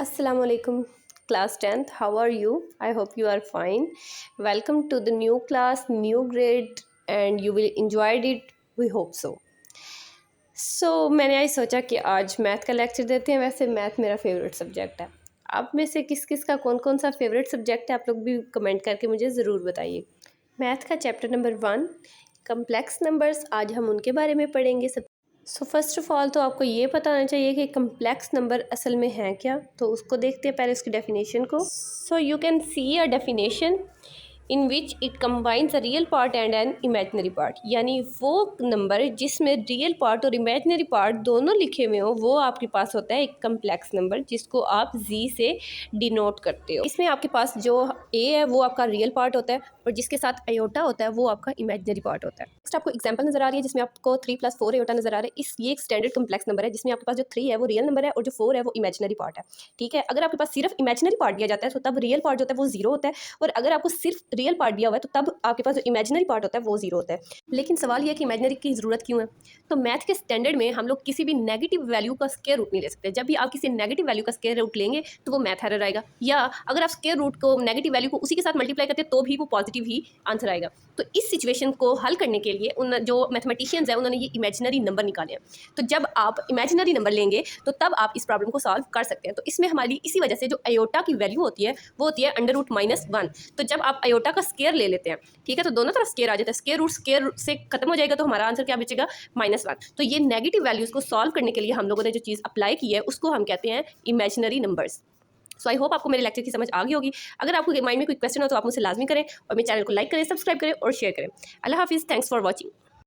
Assalamu alaikum, class 10th. How are you? I hope you are fine. Welcome to the new class, new grade, and you will enjoy it. We hope so. मैंने आज सोचा कि आज math का lecture देते हैं। वैसे math मेरा फेवरेट सब्जेक्ट है। आप में से किस किस का कौन कौन सा फेवरेट सब्जेक्ट है, आप लोग भी कमेंट करके मुझे ज़रूर बताइए। मैथ का चैप्टर नंबर 1 कम्प्लेक्स नंबर्स, आज हम उनके बारे में पढ़ेंगे। फर्स्ट ऑफ ऑल तो आपको ये पता होना चाहिए कि कम्प्लेक्स नंबर असल में हैं क्या। तो उसको देखते हैं पहले उसकी डेफिनेशन को। You can see a definition in which it combines a real part and an imaginary part, यानी वो नंबर जिसमें रियल पार्ट और इमेजनरी पार्ट दोनों लिखे हुए हो वो आपके पास होता है एक कम्प्लेक्स नंबर, जिसको आप जी से डिनोट करते हो। इसमें आपके पास जो ए है वो आपका रियल पार्ट होता है और जिसके साथ अयोटा होता है वो आपका इमेजनरी पार्ट होता है। नेक्स्ट आपको एग्जांपल नजर आ रही है जिसमें आपको 3+4 अयोटा नजर आ रहा है। ये एक स्टैंडर्ड कम्प्लेक्स नंबर है जिसमें आपके पास जो 3 है वो रियल नंबर है और जो 4 है वो इमेजनरी पार्ट है। ठीक है, अगर आपके पास सिर्फ इमेजनरी पार्ट दिया जाता है तो तब रियल पार्ट जो होता है वो 0 होता है, और अगर आपको सिर्फ रियल पार्ट दिया हुआ है तो तब आपके पास जो इमेजनरी पार्ट होता है वो 0 होता है। लेकिन सवाल ये है कि इमेजनरी की ज़रूरत क्यों है। तो मैथ के स्टैंडर्ड में हम लोग किसी भी नेगेटिव वैल्यू का स्क्वायर रूट नहीं ले सकते। जब भी आप किसी नेगेटिव वैल्यू का स्क्वायर रूट लेंगे तो वो मैथ एरर आएगा, या अगर आप स्क्वायर रूट को नेगेटिव वैल्यू को उसी के साथ मल्टीप्लाई करते हैं तो भी वो पॉजिटिव ही आंसर आएगा। तो इस सिचुएशन को हल करने के लिए उन जो मैथमेटिशियंस हैं उन्होंने ये इमेजिनरी नंबर निकाले हैं। तो जब आप इमेजिनरी नंबर लेंगे तो तब आप इस प्रॉब्लम को सॉल्व कर सकते हैं। तो इसमें हमारी इसी वजह से जो अयोटा की वैल्यू होती है वो होती है √-1। तो जब आप अयोटा का स्क्वायर ले लेते हैं, ठीक है, तो दोनों तरफ स्क्वायर आ जाता है। स्क्वायर से खत्म हो जाएगा तो हमारा आंसर क्या बचेगा, -1। तो ये नेगेटिव वैल्यूज़ को सॉल्व करने के लिए हम लोगों ने जो चीज़ अप्लाई की है उसको हम कहते हैं इमेजिनरी नंबर्स। आई होप आपको मेरे लेक्चर की समझ आ गई होगी। अगर आपको माइंड में कोई क्वेश्चन हो तो आप मुझसे लाजमी करें और मेरे चैनल को लाइक करें, सब्सक्राइब करें और शेयर करें। अल्लाह हाफिज़, थैंक्स फॉर वॉचिंग।